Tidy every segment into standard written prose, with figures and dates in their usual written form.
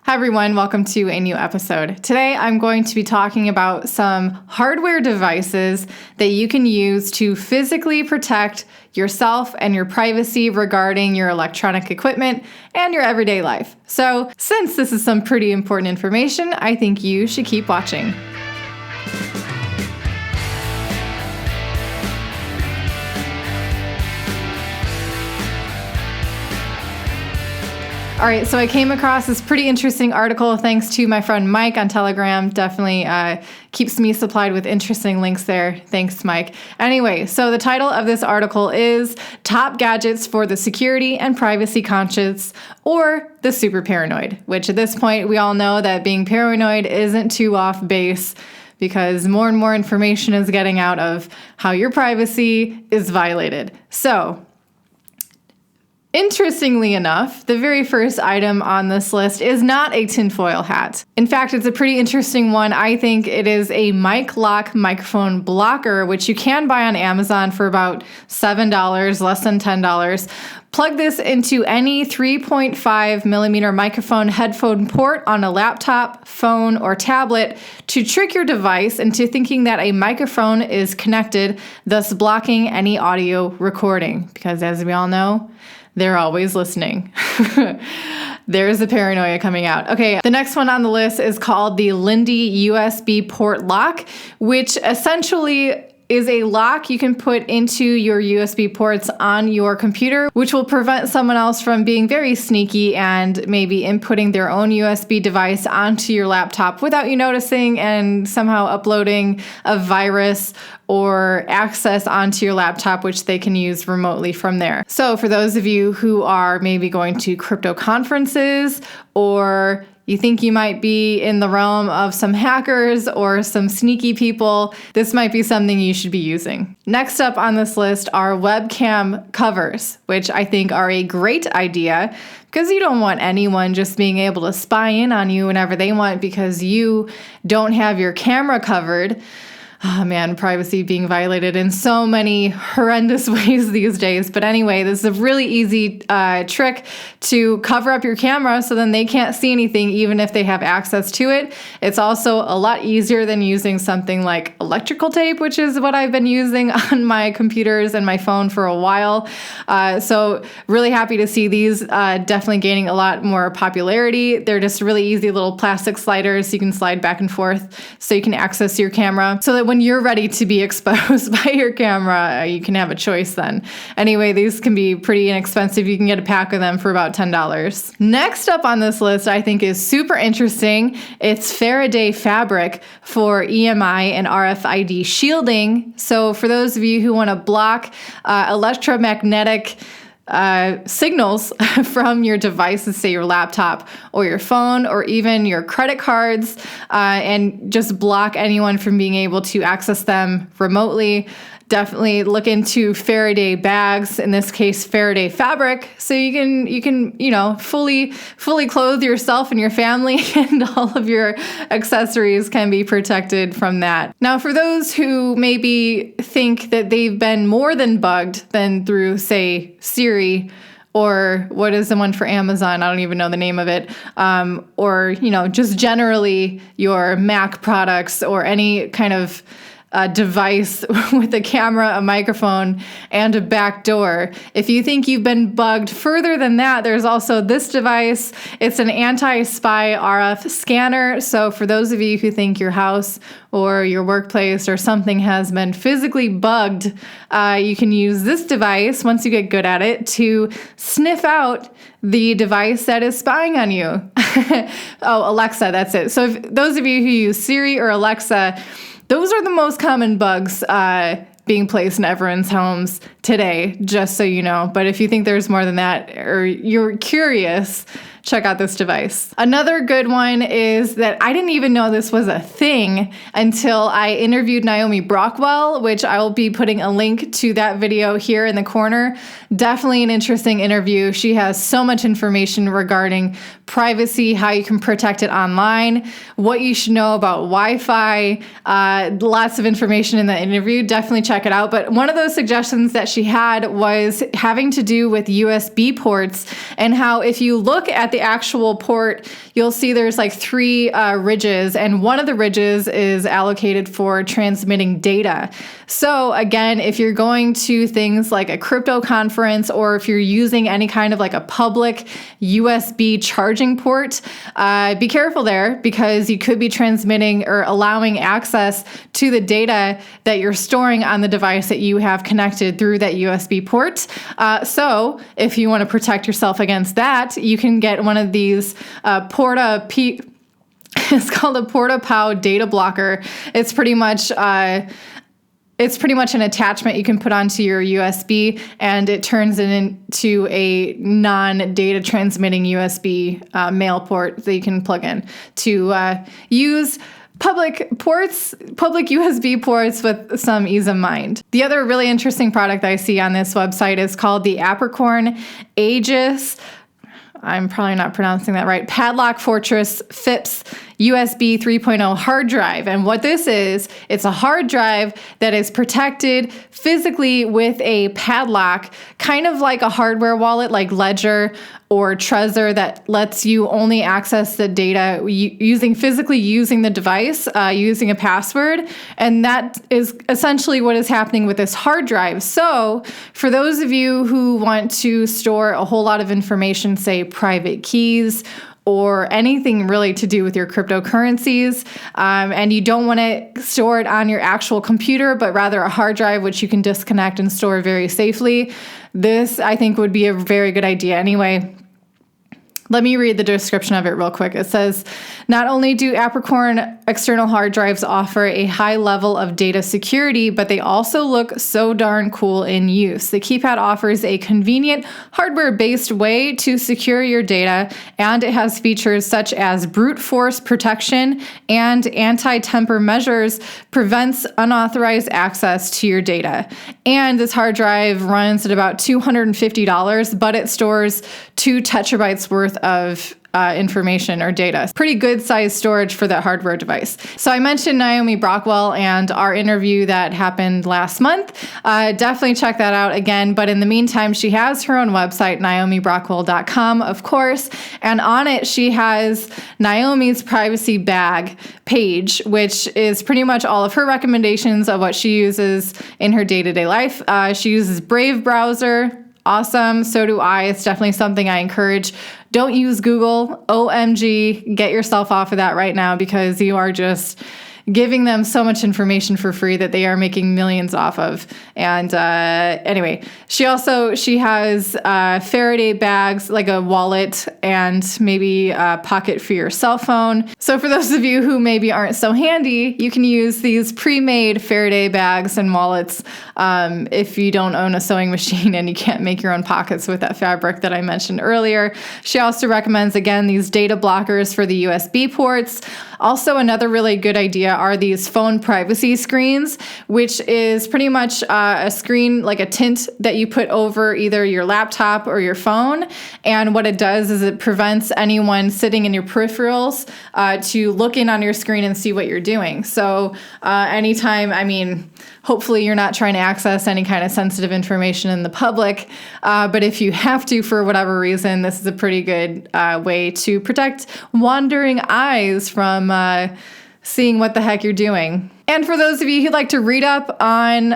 Hi everyone, welcome to a new episode. Today I'm going to be talking about some hardware devices that you can use to physically protect yourself and your privacy regarding your electronic equipment and your everyday life. So, since this is some pretty important information, I think you should keep watching. All right, so I came across this pretty interesting article thanks to my friend Mike on Telegram. Definitely keeps me supplied with interesting links there. Thanks, Mike. Anyway, so the title of this article is Top Gadgets for the Security and Privacy Conscious or the Super Paranoid, which at this point we all know that being paranoid isn't too off base because more and more information is getting out of how your privacy is violated. So, interestingly enough, the very first item on this list is not a tinfoil hat. In fact, it's a pretty interesting one. I think it is a mic lock microphone blocker, which you can buy on Amazon for about $7, less than $10. Plug this into any 3.5 millimeter microphone headphone port on a laptop, phone, or tablet to trick your device into thinking that a microphone is connected, thus blocking any audio recording. Because as we all know, they're always listening. There's the paranoia coming out. Okay, the next one on the list is called the Lindy USB port lock, which essentially is a lock you can put into your USB ports on your computer, which will prevent someone else from being very sneaky and maybe inputting their own USB device onto your laptop without you noticing and somehow uploading a virus or access onto your laptop, which they can use remotely from there. So for those of you who are maybe going to crypto conferences or you think you might be in the realm of some hackers or some sneaky people, this might be something you should be using. Next up on this list are webcam covers, which I think are a great idea because you don't want anyone just being able to spy in on you whenever they want because you don't have your camera covered. Oh man, privacy being violated in so many horrendous ways these days. But anyway, this is a really easy trick to cover up your camera so then they can't see anything even if they have access to it. It's also a lot easier than using something like electrical tape, which is what I've been using on my computers and my phone for a while. So really happy to see these definitely gaining a lot more popularity. They're just really easy little plastic sliders you can slide back and forth so you can access your camera so that when you're ready to be exposed by your camera, you can have a choice then. Anyway, these can be pretty inexpensive. You can get a pack of them for about $10. Next up on this list, I think is super interesting. It's Faraday fabric for EMI and RFID shielding. So for those of you who want to block electromagnetic signals from your devices, say your laptop or your phone or even your credit cards, and just block anyone from being able to access them remotely. Definitely look into Faraday bags, in this case Faraday fabric, so you can fully clothe yourself and your family and all of your accessories can be protected from that. Now, for those who maybe think that they've been more than bugged than through, say, Siri, or what is the one for Amazon? I don't even know the name of it. Or, just generally your Mac products or any kind of device with a camera, a microphone, and a back door. If you think you've been bugged further than that, there's also this device. It's an AntiSpy RF scanner. So for those of you who think your house or your workplace or something has been physically bugged, you can use this device, once you get good at it, to sniff out the device that is spying on you. Oh, Alexa, that's it. So if those of you who use Siri or Alexa, those are the most common bugs being placed in everyone's homes today, just so you know. But if you think there's more than that, or you're curious, check out this device. Another good one is that I didn't even know this was a thing until I interviewed Naomi Brock, which I will be putting a link to that video here in the corner. Definitely an interesting interview. She has so much information regarding privacy, how you can protect it online, what you should know about Wi-Fi, lots of information in the interview. Definitely check it out. But one of those suggestions that she had was having to do with USB ports and how if you look at the actual port, you'll see there's like 3 ridges, and one of the ridges is allocated for transmitting data. So again, if you're going to things like a crypto conference, or if you're using any kind of like a public USB charging port, be careful there, because you could be transmitting or allowing access to the data that you're storing on the device that you have connected through that USB port. So if you want to protect yourself against that, you can get one of these PortaP. It's called a PortaP data blocker. It's pretty much an attachment you can put onto your USB, and it turns it into a non-data transmitting USB mail port that you can plug in to use public USB ports with some ease of mind. The other really interesting product I see on this website is called the APRA Aegis. I'm probably not pronouncing that right. Padlock Fortress FIPS USB 3.0 hard drive. And what this is, it's a hard drive that is protected physically with a padlock, kind of like a hardware wallet like Ledger or Trezor, that lets you only access the data physically using the device, using a password. And that is essentially what is happening with this hard drive. So for those of you who want to store a whole lot of information, say private keys, or anything really to do with your cryptocurrencies, and you don't want to store it on your actual computer, but rather a hard drive, which you can disconnect and store very safely, this, I think, would be a very good idea anyway. Let me read the description of it real quick. It says, not only do APRA external hard drives offer a high level of data security, but they also look so darn cool in use. The keypad offers a convenient hardware-based way to secure your data, and it has features such as brute force protection and anti-temper measures prevents unauthorized access to your data. And this hard drive runs at about $250, but it stores 2 terabytes worth of information or data. Pretty good size storage for that hardware device. So I mentioned Naomi Brockwell and our interview that happened last month. Definitely check that out again. But in the meantime, she has her own website, naomibrockwell.com, of course. And on it, she has Naomi's privacy bag page, which is pretty much all of her recommendations of what she uses in her day-to-day life. She uses Brave browser. Awesome. So do I. It's definitely something I encourage. Don't use Google. OMG, get yourself off of that right now, because you are just giving them so much information for free that they are making millions off of. And anyway, she has Faraday bags, like a wallet and maybe a pocket for your cell phone. So for those of you who maybe aren't so handy, you can use these pre-made Faraday bags and wallets if you don't own a sewing machine and you can't make your own pockets with that fabric that I mentioned earlier. She also recommends, again, these data blockers for the USB ports. Also, another really good idea are these phone privacy screens, which is pretty much a screen, like a tint that you put over either your laptop or your phone. And what it does is it prevents anyone sitting in your peripherals to look in on your screen and see what you're doing. So anytime, hopefully you're not trying to access any kind of sensitive information in the public, but if you have to for whatever reason, this is a pretty good way to protect wandering eyes from seeing what the heck you're doing. And for those of you who'd like to read up on,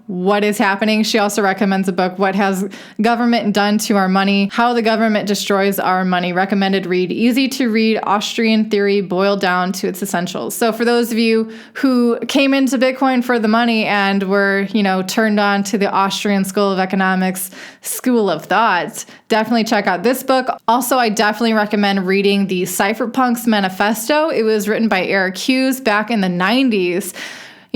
what is happening, she also recommends a book, What Has Government Done to Our Money? How the Government Destroys Our Money. Recommended read. Easy to read, Austrian theory boiled down to its essentials. So for those of you who came into Bitcoin for the money and were, turned on to the Austrian School of Economics School of Thought, definitely check out this book. Also, I definitely recommend reading the Cypherpunks Manifesto. It was written by Eric Hughes back in the 90s.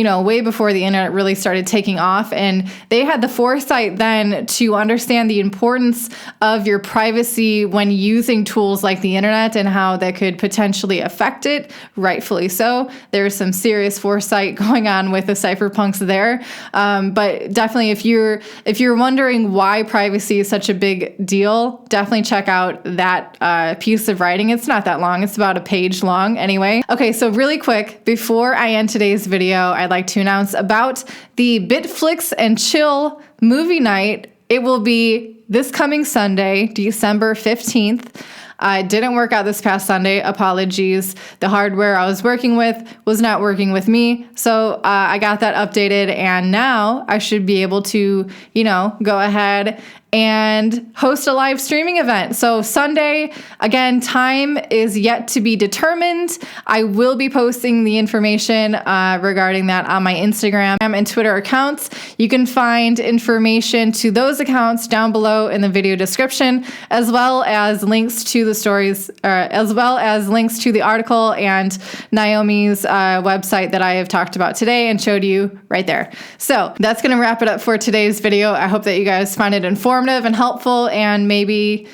Way before the internet really started taking off. And they had the foresight then to understand the importance of your privacy when using tools like the internet and how that could potentially affect it, rightfully so. There's some serious foresight going on with the cypherpunks there. But definitely if you're wondering why privacy is such a big deal, definitely check out that piece of writing. It's not that long. It's about a page long anyway. Okay, so really quick, before I end today's video, I'd like to announce about the Bitflix and Chill movie night. It will be this coming Sunday, December 15th. It didn't work out this past Sunday. Apologies. The hardware I was working with was not working with me. So I got that updated, and now I should be able to, go ahead and host a live streaming event. So Sunday, again, time is yet to be determined. I will be posting the information regarding that on my Instagram and Twitter accounts. You can find information to those accounts down below in the video description, as well as links to the stories, as well as links to the article and Naomi's website that I have talked about today and showed you right there. So that's going to wrap it up for today's video. I hope that you guys find it informative and helpful, and maybe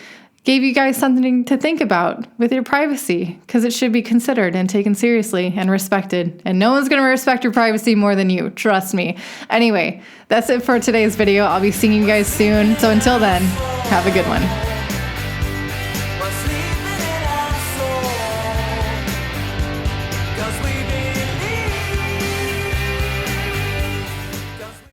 gave you guys something to think about with your privacy, because it should be considered and taken seriously and respected. And no one's going to respect your privacy more than you. Trust me. Anyway, that's it for today's video. I'll be seeing you guys soon. So until then, have a good one.